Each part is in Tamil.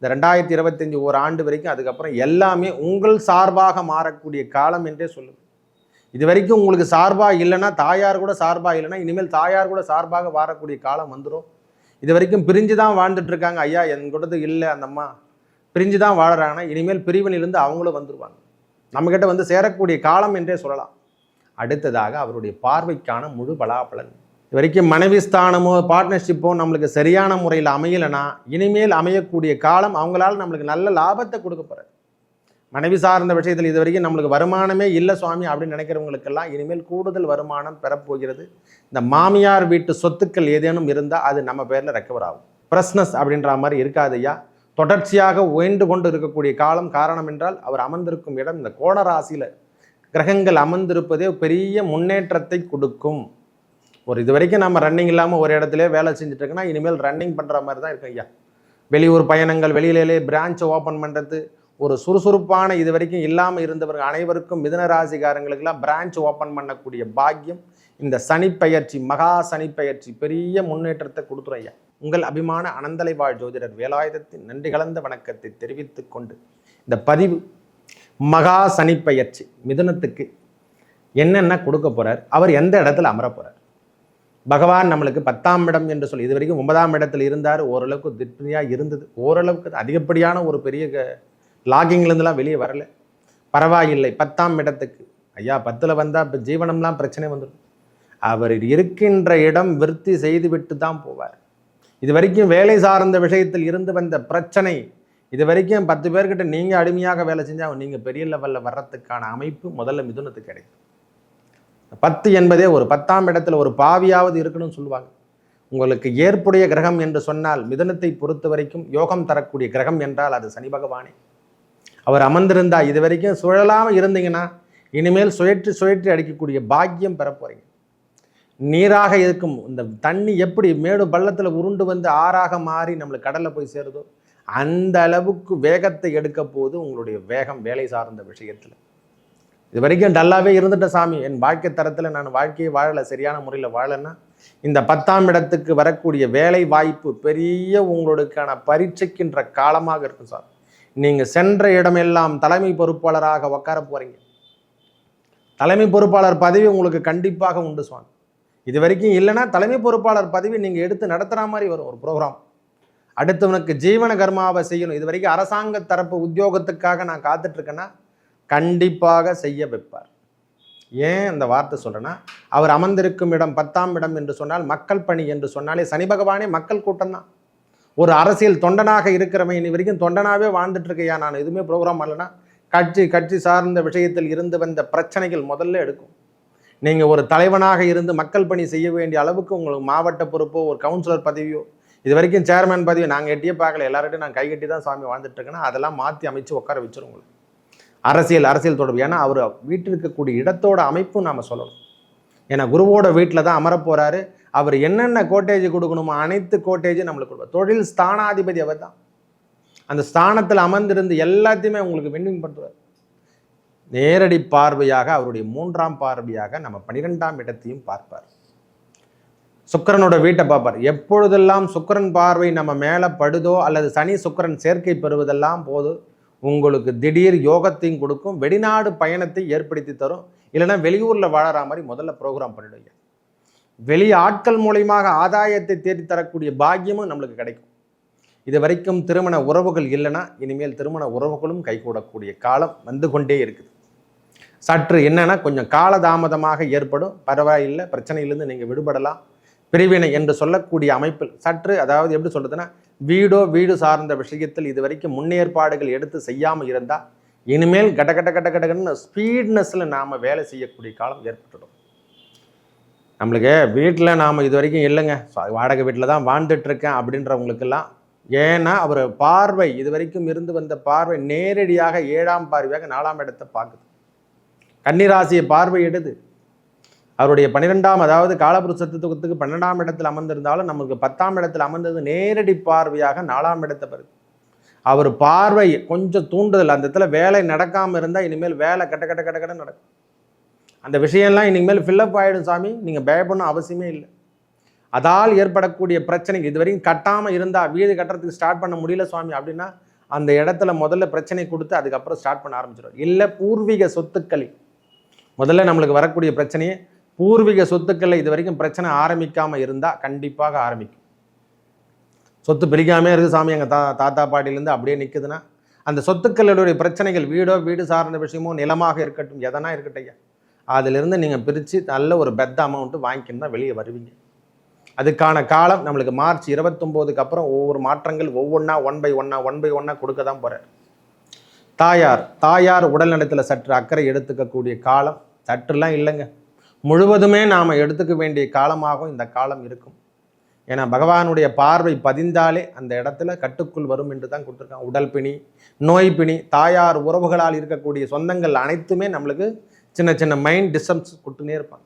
இந்த 2025 ஒரு ஆண்டு வரைக்கும் அதுக்கப்புறம் எல்லாமே உங்கள் சார்பாக மாறக்கூடிய காலம் என்றே சொல்லுது. இது வரைக்கும் உங்களுக்கு சார்பாக இல்லைன்னா, தாயார் கூட சார்பாக இல்லைன்னா, இனிமேல் தாயார் கூட சார்பாக வாழக்கூடிய காலம் வந்துடும். இது வரைக்கும் பிரிஞ்சு தான் வாழ்ந்துட்டு இருக்காங்க, ஐயா என் கூடது இல்லை அந்த அம்மா பிரிஞ்சு தான் வாழறாங்கன்னா, இனிமேல் பிரிவினிலிருந்து அவங்களும் வந்துடுவாங்க, நம்மக்கிட்ட வந்து சேரக்கூடிய காலம் என்றே சொல்லலாம். அடுத்ததாக அவருடைய பார்வைக்கான முழு பலாபலன். இது வரைக்கும் மனைவி ஸ்தானமோ பார்ட்னர்ஷிப்போ நம்மளுக்கு சரியான முறையில் அமையலைன்னா, இனிமேல் அமையக்கூடிய காலம் அவங்களால நம்மளுக்கு நல்ல லாபத்தை கொடுக்க போகிறார். மனைவி சார்ந்த விஷயத்தில் இது வரைக்கும் நம்மளுக்கு வருமானமே இல்லை சுவாமி அப்படின்னு நினைக்கிறவங்களுக்கெல்லாம் இனிமேல் கூடுதல் வருமானம் பெறப்போகிறது. இந்த மாமியார் வீட்டு சொத்துக்கள் ஏதேனும் இருந்தால் அது நம்ம பேரில் ரெக்கவர் ஆகும். பிரஸ்னஸ் அப்படின்ற மாதிரி இருக்காதையா, தொடர்ச்சியாக உயர்ந்து கொண்டு இருக்கக்கூடிய காலம். காரணம் என்றால் அவர் அமர்ந்திருக்கும் இடம் இந்த கோணராசியில் கிரகங்கள் அமர்ந்திருப்பதே பெரிய முன்னேற்றத்தை கொடுக்கும். ஒரு இது வரைக்கும் நம்ம ரன்னிங் இல்லாமல் ஒரு இடத்துல வேலை செஞ்சுட்டு இருக்கோன்னா, இனிமேல் ரன்னிங் பண்ணுற மாதிரி தான் இருக்கு ஐயா. வெளியூர் பயணங்கள், வெளியிலே பிரான்ச் ஓப்பன் பண்ணுறது, ஒரு சுறுசுறுப்பான இது வரைக்கும் இல்லாமல் இருந்தவர்கள் அனைவருக்கும் மிதுன ராசிக்காரங்களுக்கெல்லாம் பிரான்ச் ஓப்பன் பண்ணக்கூடிய பாக்கியம் இந்த சனிப்பெயர்ச்சி, மகா சனிப்பெயர்ச்சி பெரிய முன்னேற்றத்தை கொடுத்துரும் ஐயா. உங்கள் அபிமான அனந்தலை வாழ் ஜோதிடர் வேலாயுதத்தின் நன்றி கலந்த வணக்கத்தை தெரிவித்து கொண்டு இந்த பதிவு மகா சனிப்பெயர்ச்சி மிதுனத்துக்கு என்னென்ன கொடுக்க போகிறார், அவர் எந்த இடத்துல அமர போகிறார். பகவான் நம்மளுக்கு 10ஆம் இடம் என்று சொல்லி இது வரைக்கும் 9ஆம் இடத்துல இருந்தார். ஓரளவுக்கு திருப்தியாக இருந்தது, ஓரளவுக்கு அதிகப்படியான ஒரு பெரிய லாகிங்லேருந்துலாம் வெளியே வரலை, பரவாயில்லை. 10ஆம் இடத்துக்கு ஐயா 10ல் வந்தால் இப்போ ஜீவனம்லாம் பிரச்சனை வந்துடும். அவர் இருக்கின்ற இடம் விருத்தி செய்துவிட்டு தான் போவார். இது வரைக்கும் வேலை சார்ந்த விஷயத்தில் இருந்து வந்த பிரச்சனை, இது வரைக்கும் 10 பேர்கிட்ட நீங்கள் அடிமையாக வேலை செஞ்சால் நீங்கள் பெரிய லெவலில் வர்றதுக்கான அமைப்பு முதல்ல மிதுனத்துக்கு கிடைக்கும். 10 என்பதே ஒரு 10ஆம் இடத்துல ஒரு பாவியாவது இருக்கணும்னு சொல்லுவாங்க. உங்களுக்கு ஏற்புடைய கிரகம் என்று சொன்னால் மிதுனத்தை பொறுத்த வரைக்கும் யோகம் தரக்கூடிய கிரகம் என்றால் அது சனி பகவானே. அவர் அமர்ந்திருந்தா இது வரைக்கும் சுழலாமல் இருந்தீங்கன்னா இனிமேல் சுழற்றி சுழற்றி அடிக்கக்கூடிய பாக்கியம் பெற போறீங்க. நீராக இருக்கும் இந்த தண்ணி எப்படி மேடு பள்ளத்தில் உருண்டு வந்து ஆறாக மாறி நம்மளுக்கு கடலில் போய் சேருதோ அந்த அளவுக்கு வேகத்தை எடுக்க போது உங்களுடைய வேகம் வேலை சார்ந்த விஷயத்தில். இது வரைக்கும் டல்லாவே இருந்துட்ட சாமி, என் வாழ்க்கை தரத்தில் நான் வாழ்க்கையை வாழலை, சரியான முறையில் வாழலைன்னா இந்த 10ஆம் இடத்துக்கு வரக்கூடிய வேலை வாய்ப்பு பெரிய உங்களுக்கான பரீட்சைக்கின்ற காலமாக இருக்கும் சார். நீங்கள் சென்ற இடமெல்லாம் தலைமை பொறுப்பாளராக உட்கார போகிறீங்க. தலைமை பொறுப்பாளர் பதவி உங்களுக்கு கண்டிப்பாக உண்டு சுவாமி. இது வரைக்கும் இல்லைன்னா தலைமை பொறுப்பாளர் பதவி நீங்கள் எடுத்து நடத்துகிற மாதிரி வரும் ஒரு ப்ரோக்ராம். அடுத்தவனுக்கு ஜீவன கர்மாவை செய்யணும். இது வரைக்கும் அரசாங்க தரப்பு உத்தியோகத்துக்காக நான் காத்துட்ருக்கேன்னா கண்டிப்பாக செய்ய வைப்பார். ஏன் அந்த வார்த்தை சொல்கிறேன்னா, அவர் அமர்ந்திருக்கும் இடம் 10ஆம் இடம் என்று சொன்னால் மக்கள் பணி என்று சொன்னாலே சனி பகவானே மக்கள் கூட்டம் தான். ஒரு அரசியல் தொண்டனாக இருக்கிறவன் இனி வரைக்கும் தொண்டனாகவே வாழ்ந்துட்டு இருக்கையா, நான் எதுவுமே ப்ரோக்ராம் பண்ணலைன்னா கட்சி சார்ந்த விஷயத்தில் இருந்து வந்த பிரச்சனைகள் முதல்ல எடுக்கும். நீங்கள் ஒரு தலைவனாக இருந்து மக்கள் பணி செய்ய வேண்டிய அளவுக்கு உங்களுக்கு மாவட்ட பொறுப்போ ஒரு கவுன்சிலர் பதவியோ, இது வரைக்கும் சேர்மேன் பதவி நாங்கள் எட்டியே பார்க்கல, எல்லார்ட்டையும் நான் கைகட்டி தான் சாமி வாழ்ந்துட்டு இருக்கேன்னா அதெல்லாம் மாற்றி அமைச்சு உட்கார வச்சிரும் உங்களுக்கு. அரசியல் தொடர்பு, ஏன்னா அவர் வீட்டில் இருக்கக்கூடிய இடத்தோட அமைப்பும் நாம் சொல்லணும். ஏன்னா குருவோட வீட்டில் தான் அமர போகிறாரு. அவர் என்னென்ன கோட்டேஜ் கொடுக்கணுமோ அனைத்து கோட்டேஜும் நம்மளுக்கு கொடுப்பார். தொழில் ஸ்தானாதிபதி அவர் தான். அந்த ஸ்தானத்தில் அமர்ந்திருந்து எல்லாத்தையுமே உங்களுக்கு வின்னிங் பண்ணுறார். நேரடி பார்வையாக அவருடைய 3ஆம் பார்வையாக நம்ம 12ஆம் இடத்தையும் பார்ப்பார். சுக்கிரனோட வீட்டை பார்ப்பார். எப்பொழுதெல்லாம் சுக்கிரன் பார்வை நம்ம மேலே படுதோ அல்லது சனி சுக்கிரன் சேர்க்கை பெறுவதெல்லாம் போது உங்களுக்கு திடீர் யோகத்தையும் கொடுக்கும், வெளிநாடு பயணத்தை ஏற்படுத்தி தரும். இல்லைன்னா வெளியூரில் வாழற மாதிரி முதல்ல ப்ரோக்ராம் பண்ணிடுவீங்க. வெளி ஆட்கள் மூலயமாக ஆதாயத்தை தேடி தரக்கூடிய பாக்கியமும் நம்மளுக்கு கிடைக்கும். இது வரைக்கும் திருமண உறவுகள் இல்லைன்னா இனிமேல் திருமண உறவுகளும் கைகூடக்கூடிய காலம் வந்து கொண்டே இருக்குது. சற்று என்னன்னா கொஞ்சம் காலதாமதமாக ஏற்படும், பரவாயில்லை, பிரச்சனையிலிருந்து நீங்கள் விடுபடலாம். பிரிவினை என்று சொல்லக்கூடிய அமைப்பில் சற்று, அதாவது எப்படி சொல்றதுன்னா, வீடு சார்ந்த விஷயத்தில் இது வரைக்கும் முன்னேற்பாடுகள் எடுத்து செய்யாமல் இருந்தால் இனிமேல் கடன்னு ஸ்பீட்னஸில் நாம் வேலை செய்யக்கூடிய காலம் ஏற்பட்டுடும். நம்மளுக்கு வீட்டில் நாம் இது வரைக்கும் இல்லைங்க, வாடகை வீட்டில் தான் வாழ்ந்துட்டு இருக்கேன் அப்படின்றவங்களுக்கெல்லாம், ஏன்னா அவர் பார்வை இது வரைக்கும் இருந்து வந்த பார்வை நேரடியாக 7ஆம் பார்வையாக 4ஆம் இடத்தை பார்க்குது. கன்னிராசியை பார்வை எடுது. அவருடைய 12ஆம், அதாவது காலபுருஷத்துவத்துக்கு 12ஆம் இடத்தில் அமர்ந்திருந்தாலும் நமக்கு 10ஆம் இடத்தில் அமர்ந்தது நேரடி பார்வையாக 4ஆம் இடத்தை பெறுது. அவர் பார்வை கொஞ்சம் தூண்டுதல், அந்த இடத்துல வேலை நடக்காமல் இருந்தால் இனிமேல் வேலை கட்ட நடக்கும். அந்த விஷயம்லாம் இனிமேல் ஃபில்லப் ஆகிடும் சாமி, நீங்கள் பயப்படணும் அவசியமே இல்லை. அதால் ஏற்படக்கூடிய பிரச்சனைக்கு இது வரைக்கும் கட்டாமல் இருந்தால் வீடு கட்டுறதுக்கு ஸ்டார்ட் பண்ண முடியல சுவாமி அப்படின்னா அந்த இடத்துல முதல்ல பிரச்சனை கொடுத்து அதுக்கப்புறம் ஸ்டார்ட் பண்ண ஆரம்பிச்சிடும். இல்லை பூர்வீக சொத்துக்களில் முதல்ல நம்மளுக்கு வரக்கூடிய பிரச்சனையே பூர்வீக சொத்துக்களில் இது வரைக்கும் பிரச்சனை ஆரம்பிக்காமல் இருந்தால் கண்டிப்பாக ஆரம்பிக்கும். சொத்து பிரிக்காமே இருக்குது சாமி, எங்கள் தாத்தா பாட்டிலேருந்து அப்படியே நிற்குதுன்னா அந்த சொத்துக்களுடைய பிரச்சனைகள் வீடு சார்ந்த விஷயமோ நிலமாக இருக்கட்டும் எதனா இருக்கட்டும் ஐயா, அதிலிருந்து நீங்கள் பிரித்து நல்ல ஒரு பெத்த அமௌண்ட்டு வாங்கிக்கின்னு தான் வெளியே வருவீங்க. அதுக்கான காலம் நம்மளுக்கு மார்ச் 29க்கு அப்புறம் ஒவ்வொரு மாற்றங்கள் ஒவ்வொன்றா ஒன் பை ஒன்னா கொடுக்க தான் போகிறார். தாயார் உடல்நலத்தில் சற்று அக்கறை எடுத்துக்கக்கூடிய காலம் சற்றுலாம் இல்லைங்க, முழுவதுமே நாம் எடுத்துக்க வேண்டிய காலமாகவும் இந்த காலம் இருக்கும். ஏன்னா பகவானுடைய பார்வை பதிந்தாலே அந்த இடத்துல கட்டுக்குள் வரும் என்று தான் கொடுத்துருக்காங்க. உடல் பிணி, நோய் பிணி, தாயார் உறவுகளால் இருக்கக்கூடிய சொந்தங்கள் அனைத்துமே நம்மளுக்கு சின்ன சின்ன மைண்ட் டிஸ்டர்பன்ஸ் கொடுத்துனே இருப்பாங்க.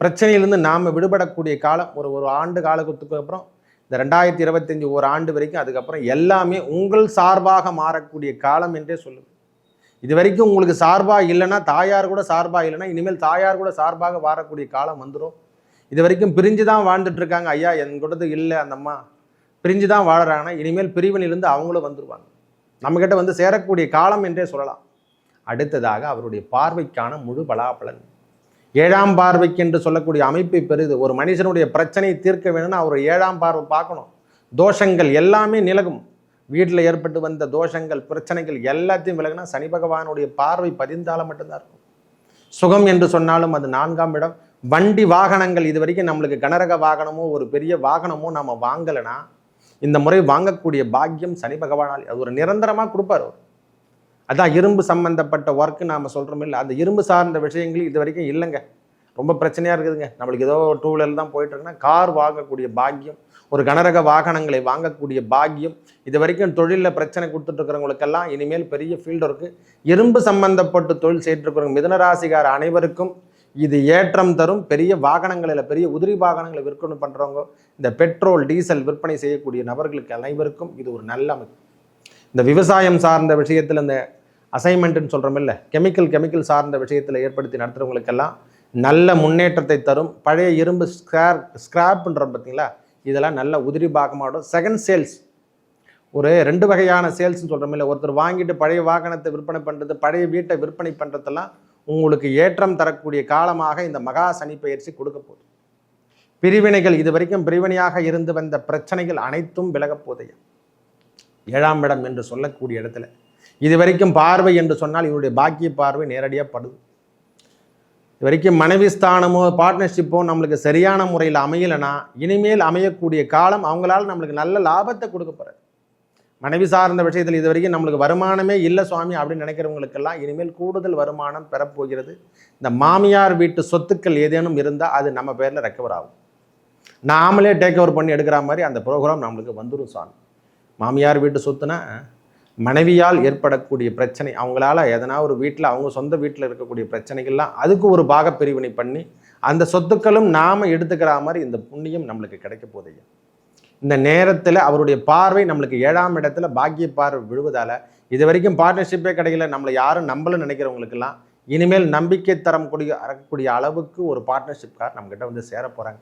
பிரச்சனையிலிருந்து நாம் விடுபடக்கூடிய காலம் ஒரு ஆண்டு காலத்துக்கு அப்புறம் இந்த 2025 ஒரு ஆண்டு வரைக்கும், அதுக்கப்புறம் எல்லாமே உங்கள் சார்பாக மாறக்கூடிய காலம் என்றே சொல்லுது. இது வரைக்கும் உங்களுக்கு சார்பாக இல்லைன்னா, தாயார் கூட சார்பாக இல்லைன்னா, இனிமேல் தாயார் கூட சார்பாக வாரக்கூடிய காலம் வந்துடும். இது வரைக்கும் பிரிஞ்சு தான் வாழ்ந்துட்டு இருக்காங்க ஐயா, என் கூடது இல்லை அந்த அம்மா பிரிஞ்சு தான் வாழறாங்கன்னா, இனிமேல் பிரிவினிலிருந்து அவங்களும் வந்துடுவாங்க, நம்மக்கிட்ட வந்து சேரக்கூடிய காலம் என்றே சொல்லலாம். அடுத்ததாக அவருடைய பார்வைக்கான முழு பலாபலன் 7ஆம் பார்வைக்கு என்று சொல்லக்கூடிய அமைப்பை பெறுது. ஒரு மனுஷனுடைய பிரச்சனையை தீர்க்க வேணும்னா அவர் 7ஆம் பார்வை பார்க்கணும். தோஷங்கள் எல்லாமே நிலகும். வீட்டில் ஏற்பட்டு வந்த தோஷங்கள் பிரச்சனைகள் எல்லாத்தையும் விலகுனா சனி பகவானுடைய பார்வை பதிந்தாலும் மட்டும்தான் இருக்கும். சுகம் என்று சொன்னாலும் அது 4ஆம் இடம். வண்டி வாகனங்கள் இது வரைக்கும் நம்மளுக்கு கனரக வாகனமோ ஒரு பெரிய வாகனமோ நம்ம வாங்கலைன்னா இந்த முறை வாங்கக்கூடிய பாக்கியம் சனி பகவானால் அது ஒரு நிரந்தரமாக கொடுப்பார். அவர் அதான் இரும்பு சம்பந்தப்பட்ட ஒர்க்கு நாம் சொல்கிறோம் இல்லை, அந்த இரும்பு சார்ந்த விஷயங்கள் இது வரைக்கும் இல்லைங்க, ரொம்ப பிரச்சனையாக இருக்குதுங்க. நம்மளுக்கு ஏதோ 2 வீலர் தான் போயிட்டுருக்குன்னா கார் வாங்கக்கூடிய பாக்கியம், ஒரு கனரக வாகனங்களை வாங்கக்கூடிய பாக்கியம், இது வரைக்கும் தொழிலில் பிரச்சனை கொடுத்துட்ருக்கிறவங்களுக்கெல்லாம் இனிமேல் பெரிய ஃபீல்டு இருக்குது. இரும்பு சம்பந்தப்பட்டு தொழில் செய்துருக்கிறவங்க மிதுனராசிகார அனைவருக்கும் இது ஏற்றம் தரும். பெரிய வாகனங்களில் பெரிய உதிரி வாகனங்களை விற்பனை பண்ணுறவங்க, இந்த பெட்ரோல் டீசல் விற்பனை செய்யக்கூடிய நபர்களுக்கு அனைவருக்கும் இது ஒரு நல்ல அமைப்பு. இந்த விவசாயம் சார்ந்த விஷயத்தில் இந்த அசைன்மெண்ட்டுன்னு சொல்கிறோம் இல்லை, கெமிக்கல் சார்ந்த விஷயத்தில் ஏற்படுத்தி நடத்துகிறவங்களுக்கெல்லாம் நல்ல முன்னேற்றத்தை தரும். பழைய இரும்பு ஸ்கிராப்ன்றோம் பார்த்தீங்களா, இதெல்லாம் நல்ல உதிரி பாகமாடும். செகண்ட் சேல்ஸ் ஒரு 2 வகையான சேல்ஸ்ன்னு சொல்கிறோம் இல்லை, ஒருத்தர் வாங்கிட்டு பழைய வாகனத்தை விற்பனை பண்ணுறது, பழைய வீட்டை விற்பனை பண்ணுறதெல்லாம் உங்களுக்கு ஏற்றம் தரக்கூடிய காலமாக இந்த மகா சனி பயிற்சி கொடுக்க போகுது. பிரிவினைகள் இது வரைக்கும் பிரிவினையாக இருந்து வந்த பிரச்சனைகள் அனைத்தும் விலகப் போதையா. 7ஆம் இடம் என்று சொல்லக்கூடிய இடத்துல இது வரைக்கும் பார்வை என்று சொன்னால் இவருடைய பாக்கிய பார்வை நேரடியாக படுது. இது வரைக்கும் மனைவி ஸ்தானமோ பார்ட்னர்ஷிப்போ நம்மளுக்கு சரியான முறையில் அமையலைன்னா இனிமேல் அமையக்கூடிய காலம் அவங்களால நம்மளுக்கு நல்ல லாபத்தை கொடுக்க போகிறார். மனைவி சார்ந்த விஷயத்தில் இது வரைக்கும் நம்மளுக்கு வருமானமே இல்லை சுவாமி அப்படின்னு நினைக்கிறவங்களுக்கெல்லாம் இனிமேல் கூடுதல் வருமானம் பெறப்போகிறது. இந்த மாமியார் வீட்டு சொத்துக்கள் ஏதேனும் இருந்தால் அது நம்ம பேரில் ரெக்கவர் ஆகும். நாமளே டேக் ஓவர் பண்ணி எடுக்கிற மாதிரி அந்த ப்ரோக்ராம் நம்மளுக்கு வந்துடும் சுவாமி. மாமியார் வீட்டு சொத்துனா மனைவியால் ஏற்படக்கூடிய பிரச்சனை, அவங்களால எதனா ஒரு வீட்டில் அவங்க சொந்த வீட்டில் இருக்கக்கூடிய பிரச்சனைகள்லாம் அதுக்கு ஒரு பாக பிரிவினை பண்ணி அந்த சொத்துக்களும் நாம் எடுத்துக்கிற மாதிரி இந்த புண்ணியம் நம்மளுக்கு கிடைக்க போதையா. இந்த நேரத்தில் அவருடைய பார்வை நம்மளுக்கு 7ஆம் இடத்துல பாக்கிய பார்வை விழுவதால் இது வரைக்கும் பார்ட்னர்ஷிப்பே கிடைக்கல, நம்மளை யாரும் நம்பலன்னு நினைக்கிறவங்களுக்கெல்லாம் இனிமேல் நம்பிக்கை தரக்கூடிய அளவுக்கு ஒரு பார்ட்னர்ஷிப்கார் நம்மக்கிட்ட வந்து சேர போகிறாங்க.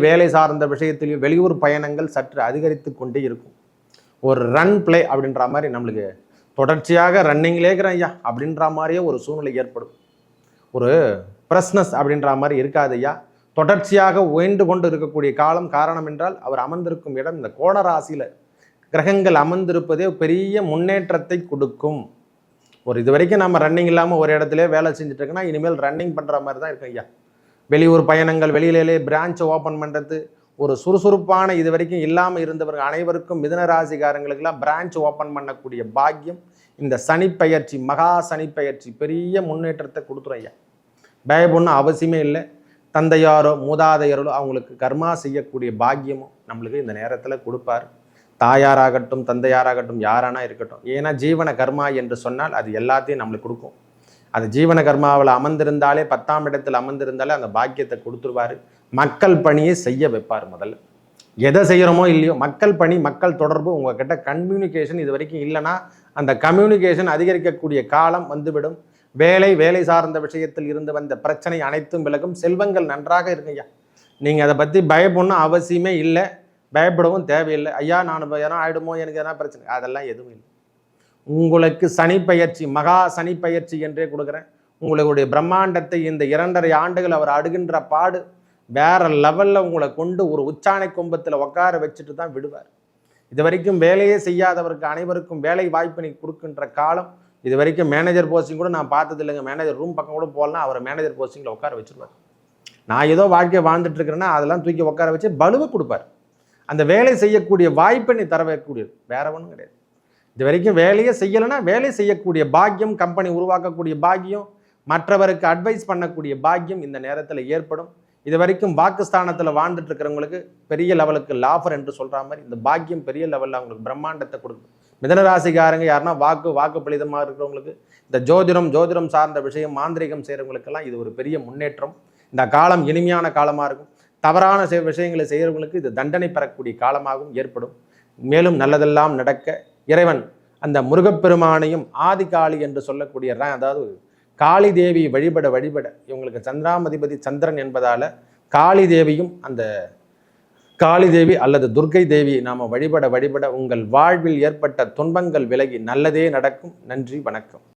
வேலை சார்ந்த விஷயத்திலையும் வெளியூர் பயணங்கள் சற்று அதிகரித்து கொண்டே இருக்கும். ஒரு ரன் பிளே அப்படின்ற மாதிரி நம்மளுக்கு தொடர்ச்சியாக ரன்னிங்லேயே இருக்கிறேன் ஐயா அப்படின்ற மாதிரியே ஒரு சூழ்நிலை ஏற்படும். ஒரு ப்ரெஸ்னஸ் அப்படின்ற மாதிரி இருக்காது ஐயா, தொடர்ச்சியாக உயர்ந்து கொண்டு இருக்கக்கூடிய காலம். காரணம் என்றால் அவர் அமர்ந்திருக்கும் இடம் இந்த கோணராசியில் கிரகங்கள் அமர்ந்திருப்பதே பெரிய முன்னேற்றத்தை கொடுக்கும். ஒரு இது வரைக்கும் நம்ம ரன்னிங் இல்லாமல் ஒரு இடத்துல வேலை செஞ்சுட்டு இருக்கோன்னா இனிமேல் ரன்னிங் பண்ணுற மாதிரி தான் இருக்கும் ஐயா. வெளியூர் பயணங்கள், வெளியிலே பிரான்ச்சை ஓப்பன் பண்ணுறது, ஒரு சுறுசுறுப்பான இது வரைக்கும் இல்லாமல் இருந்தவர்கள் அனைவருக்கும் மிதுன ராசிக்காரங்களுக்கெல்லாம் பிரான்ச் ஓப்பன் பண்ணக்கூடிய பாக்கியம் இந்த சனிப்பெயர்ச்சி, மகா சனிப்பெயர்ச்சி பெரிய முன்னேற்றத்தை கொடுத்துரும் ஐயா. பயப்பொன்னும் அவசியமே இல்லை. தந்தையாரோ மூதாதையரோ அவங்களுக்கு கர்மா செய்யக்கூடிய பாக்கியமும் நம்மளுக்கு இந்த நேரத்தில் கொடுப்பார். தாயாராகட்டும் தந்தையாராகட்டும் யாரானா இருக்கட்டும், ஏன்னா ஜீவன கர்மா என்று சொன்னால் அது எல்லாத்தையும் நம்மளுக்கு கொடுக்கும். அது ஜீவன கர்மாவில் அமர்ந்திருந்தாலே 10ஆம் இடத்தில் அமர்ந்திருந்தாலே அந்த பாக்கியத்தை கொடுத்துருவார். மக்கள் பணியை செய்ய வைப்பார். முதல்ல எதை செய்கிறோமோ இல்லையோ மக்கள் பணி, மக்கள் தொடர்பு, உங்ககிட்ட கம்யூனிகேஷன் இது வரைக்கும் இல்லைன்னா அந்த கம்யூனிகேஷன் அதிகரிக்கக்கூடிய காலம் வந்துவிடும். வேலை சார்ந்த விஷயத்தில் இருந்து வந்த பிரச்சனை அனைத்தும் விலகும். செல்வங்கள் நன்றாக இருக்குங்கய்யா, நீங்கள் அதை பற்றி பயப்படணும் அவசியமே இல்லை. பயப்படவும் தேவையில்லை. ஐயா நான் எதனா ஆகிடுமோ, எனக்கு எதனா பிரச்சனை, அதெல்லாம் எதுவும் இல்லை. உங்களுக்கு சனி பயிற்சி, மகா சனி பயிற்சி என்றே கொடுக்குறேன். உங்களுடைய பிரம்மாண்டத்தை இந்த 2.5 ஆண்டுகள் அவர் அடுகின்ற பாடு வேற லெவலில் உங்களை கொண்டு ஒரு உச்சாணை கொம்பத்தில் உட்கார வச்சுட்டு தான் விடுவார். இது வரைக்கும் வேலையே செய்யாதவருக்கு அனைவருக்கும் வேலை வாய்ப்பினை கொடுக்கின்ற காலம். இது வரைக்கும் மேனேஜர் போஸ்டிங் கூட நான் பார்த்தது இல்லைங்க. மேனேஜர் ரூம் பக்கம் கூட போகலாம், அவரை மேனேஜர் போஸ்டிங்கில் உட்கார வச்சுருவார். நான் ஏதோ வாழ்க்கையை வாழ்ந்துட்டு இருக்கிறேன்னா அதெல்லாம் தூக்கி உட்கார வச்சு பலுவை கொடுப்பார். அந்த வேலை செய்யக்கூடிய வாய்ப்பினை தர வைக்கக்கூடியது, வேற ஒன்றும் கிடையாது. இது வரைக்கும் வேலையே செய்யலைன்னா வேலை செய்யக்கூடிய பாக்கியம், கம்பெனி உருவாக்கக்கூடிய பாக்கியம், மற்றவருக்கு அட்வைஸ் பண்ணக்கூடிய பாக்கியம் இந்த நேரத்தில் ஏற்படும். இது வரைக்கும் வாக்குஸ்தானத்தில் வாழ்ந்துட்டு இருக்கிறவங்களுக்கு பெரிய லெவலுக்கு லாஃபர் என்று சொல்கிற மாதிரி இந்த பாக்கியம் பெரிய லெவலில் அவங்களுக்கு பிரம்மாண்டத்தை கொடுக்கும். மிதனராசிக்காரங்க யாருன்னா வாக்கு பலிதமாக இருக்கிறவங்களுக்கு, இந்த ஜோதிடம் சார்ந்த விஷயம், மாந்திரிகம் செய்கிறவங்களுக்கெல்லாம் இது ஒரு பெரிய முன்னேற்றம். இந்த காலம் இனிமையான காலமாக இருக்கும். தவறான விஷயங்களை செய்கிறவங்களுக்கு இது தண்டனை பெறக்கூடிய காலமாகவும் ஏற்படும். மேலும் நல்லதெல்லாம் நடக்க இறைவன் அந்த முருகப்பெருமானையும் ஆதிகாளி என்று சொல்லக்கூடிய, அதாவது காளி தேவி வழிபட இவங்களுக்கு சந்திராமதிபதி சந்திரன் என்பதால காளி தேவியும், அந்த காளி தேவி அல்லது துர்க்கை தேவி நாம வழிபட உங்கள் வாழ்வில் ஏற்பட்ட துன்பங்கள் விலகி நல்லதே நடக்கும். நன்றி, வணக்கம்.